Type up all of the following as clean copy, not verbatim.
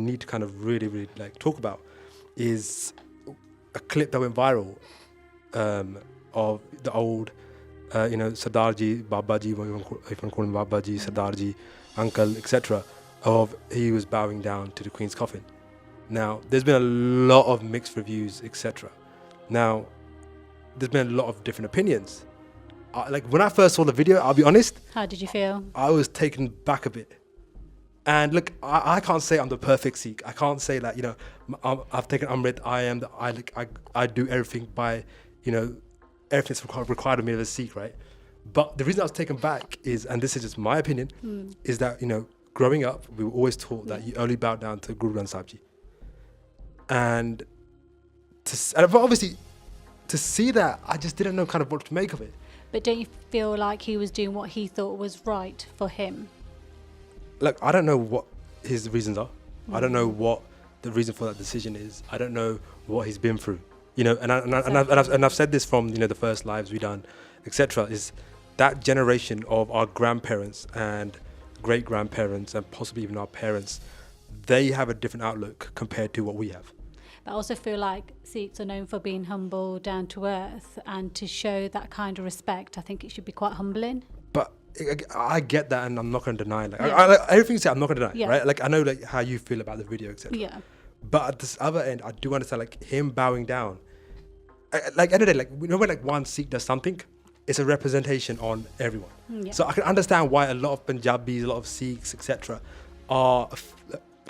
need to kind of really, really like talk about is a clip that went viral of the old, Sardarji, Babaji, if you want to call him Babaji, Sardarji, uncle, etc., of he was bowing down to the Queen's coffin. Now, there's been a lot of mixed reviews, etc. Now, there's been a lot of different opinions. Like when I first saw the video, I'll be honest. How did you feel? I was taken back a bit. And look, I can't say I'm the perfect Sikh. I can't say that, I've taken Amrit. I do everything by, everything's required of me as a Sikh, right? But the reason I was taken back is, and this is just my opinion, is that, growing up, we were always taught that you only bow down to Guru Granth Sahib Ji. And obviously, to see that, I just didn't know kind of what to make of it. But don't you feel like he was doing what he thought was right for him? Look, I don't know what his reasons are. I don't know what the reason for that decision is. I don't know what he's been through. And I've said this from the first lives we done, etc. Is that generation of our grandparents and great grandparents and possibly even our parents, they have a different outlook compared to what we have. But I also feel like Sikhs are known for being humble, down to earth, and to show that kind of respect, I think it should be quite humbling. But I get that, and I'm not going to deny it. Everything you say, I'm not going to deny, right? Like, I know how you feel about the video, etc. Yeah. But at this other end, I do understand, like, him bowing down. Like, end of the day, like, when one Sikh does something, it's a representation on everyone. Yeah. So I can understand why a lot of Punjabis, a lot of Sikhs, etc., are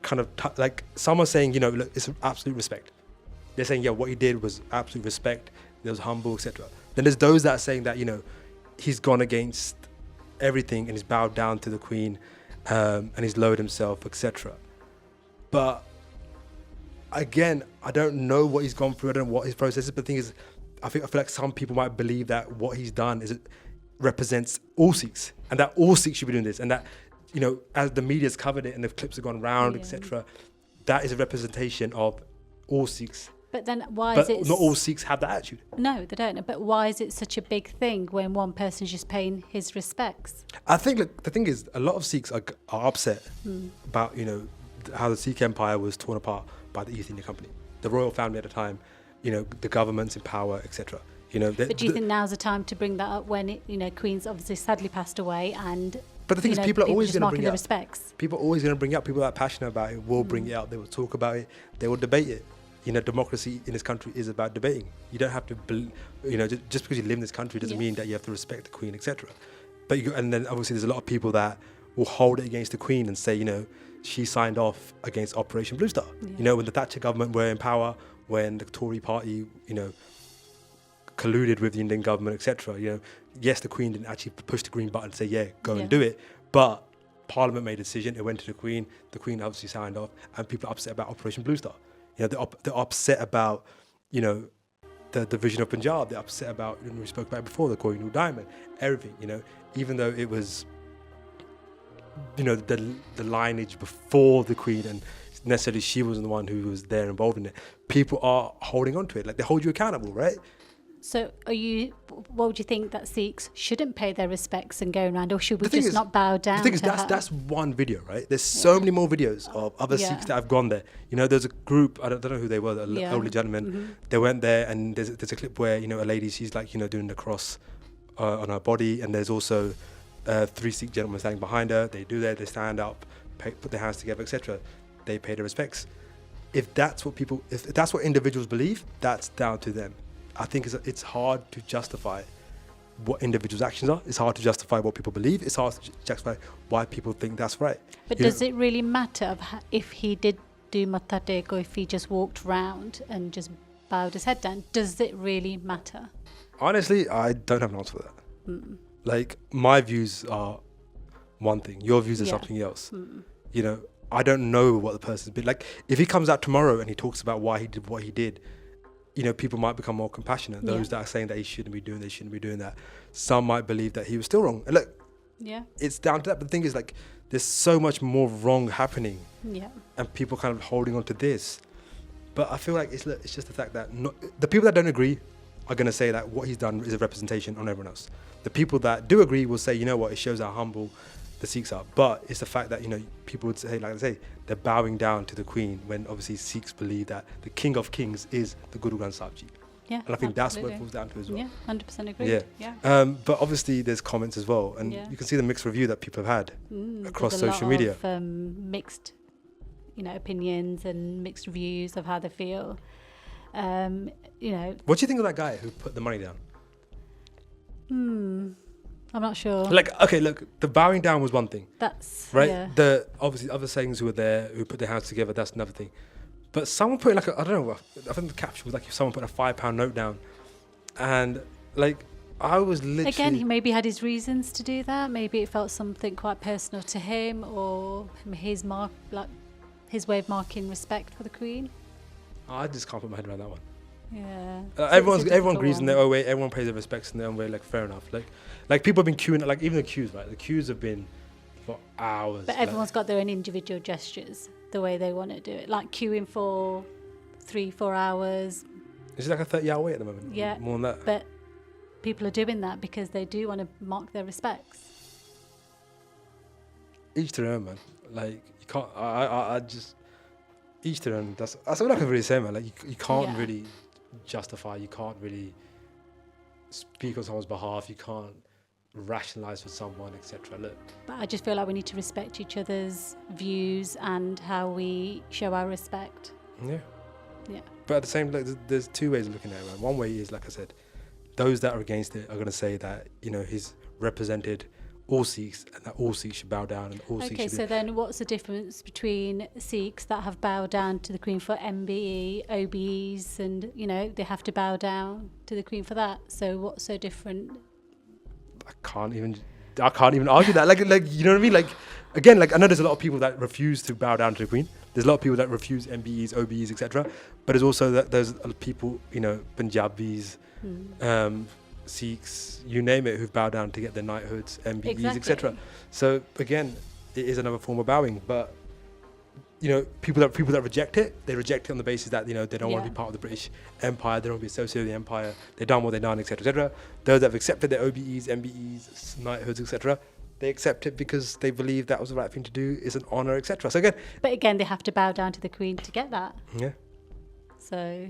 kind of like someone saying, look, it's absolute respect. They're saying, yeah, what he did was absolute respect. It was humble, etc. Then there's those that are saying that, he's gone against everything and he's bowed down to the Queen and he's lowered himself, etc. But again, I don't know what he's gone through. I don't know what his process is. But the thing is, I feel like some people might believe that what he's done represents all Sikhs, and that all Sikhs should be doing this, and that, as the media's covered it and the clips have gone round, etc., that is a representation of all Sikhs. But then why is it... not all Sikhs have that attitude. No, they don't. But why is it such a big thing when one person's just paying his respects? I think, look, the thing is, a lot of Sikhs are upset about, how the Sikh empire was torn apart by the East India Company. The royal family at the time, the government's in power, etc. But do you think now's the time to bring that up when Queen's obviously sadly passed away, and but the thing is, people are always going to bring it up. Respects. People are always going to bring it up. People that are passionate about it will bring it up. They will talk about it. They will debate it. Democracy in this country is about debating. You don't have to, just because you live in this country doesn't mean that you have to respect the Queen, etc. But and then obviously there's a lot of people that will hold it against the Queen and say, she signed off against Operation Blue Star. When the Thatcher government were in power, when the Tory party, colluded with the Indian government, etc. Yes, the Queen didn't actually push the green button and say, yeah, go and do it. But Parliament made a decision. It went to the Queen. The Queen obviously signed off, and people are upset about Operation Blue Star. They're upset about, the division of Punjab. They're upset about, we spoke about it before, the Kohinoor Diamond, everything. Even though it was, the lineage before the Queen, and necessarily she wasn't the one who was there involved in it. People are holding on to it, like they hold you accountable, right? So what would you think, that Sikhs shouldn't pay their respects and go around, or should we just not bow down? The thing is, that's one video, right? There's so many more videos of other Sikhs that have gone there. There's a group, I don't know who they were, the elderly gentlemen. They went there, and there's a clip where, a lady, she's like, doing the cross on her body, and there's also 3 Sikh gentlemen standing behind her. They do that, they stand up, put their hands together, etc. They pay their respects. If that's what individuals believe, that's down to them. I think it's hard to justify what individuals' actions are. It's hard to justify what people believe. It's hard to justify why people think that's right. But does it really matter if he did do Matha Tek, or if he just walked round and just bowed his head down? Does it really matter? Honestly, I don't have an answer for that. Like, my views are one thing. Your views are something else. I don't know what the person's been. Like, if he comes out tomorrow and he talks about why he did what he did, people might become more compassionate. Those that are saying that he shouldn't be doing, they shouldn't be doing that. Some might believe that he was still wrong. And look, it's down to that. But the thing is, like, there's so much more wrong happening. And people kind of holding on to this. But I feel like it's just the fact that the people that don't agree are going to say that what he's done is a representation on everyone else. The people that do agree will say, it shows how humble the Sikhs are. But it's the fact that, you know, people would say, like I say, they're bowing down to the Queen when obviously Sikhs believe that the King of Kings is the Guru Granth Sahib Ji. Yeah, and I think that's what absolutely. it falls down to as well. Yeah, 100% agree. Yeah. Yeah. But obviously there's comments as well, and you can see the mixed review that people have had across There's a social lot media. of, mixed, you know, opinions and mixed views of how they feel. You know. What do you think of that guy who put the money down? I'm not sure. Like, okay, look, the bowing down was one thing, That's right? Yeah. The obviously other sayings who were there who put their hands together, that's another thing. But someone put like I don't know, I think the caption was like if someone put a £5 note down, and like I was literally Again, he maybe had his reasons to do that. Maybe it felt something quite personal to him, or his his way of marking respect for the Queen. I just can't put my head around that one. Yeah. Everyone grieves in their own way. Everyone pays their respects in their own way. Like, fair enough. Like people have been queuing. Like, even the queues, right? The queues have been for hours. But everyone's got their own individual gestures, the way they want to do it. Like queuing for 3-4 hours. It's like a 30-hour wait at the moment. Yeah. More than that. But people are doing that because they do want to mark their respects. Each to their own, man. Like, you can't. I just each to their own. That's all I can really say, man. Like, you can't really justify. You can't really speak on someone's behalf. You can't rationalize for someone, etc. Look, But I just feel like we need to respect each other's views and how we show our respect. yeah. Yeah. But at the same, like, there's two ways of looking at it, man. One way is, like I said, those that are against it are going to say that, you know, he's represented all Sikhs and that all Sikhs should bow down and all Sikhs Okay, should so then what's the difference between Sikhs that have bowed down to the Queen for MBE, OBEs, and, you know, they have to bow down to the Queen for that? So what's so different? I can't even argue that. Like, you know what I mean? Like, again, like, I know there's a lot of people that refuse to bow down to the Queen. There's a lot of people that refuse MBEs, OBEs, etc. But there's also there's people, you know, Punjabis, Sikhs, you name it, who've bowed down to get their knighthoods, MBEs, etc. So again, it is another form of bowing. But, you know, people that reject it, they reject it on the basis that, you know, they don't want to be part of the British Empire, they don't want to be associated with the Empire, they've done what they've done, etc., etc. Those that have accepted their OBEs, MBEs, knighthoods, etc., they accept it because they believe that was the right thing to do, is an honour, etc. So again, But again, they have to bow down to the Queen to get that. yeah. So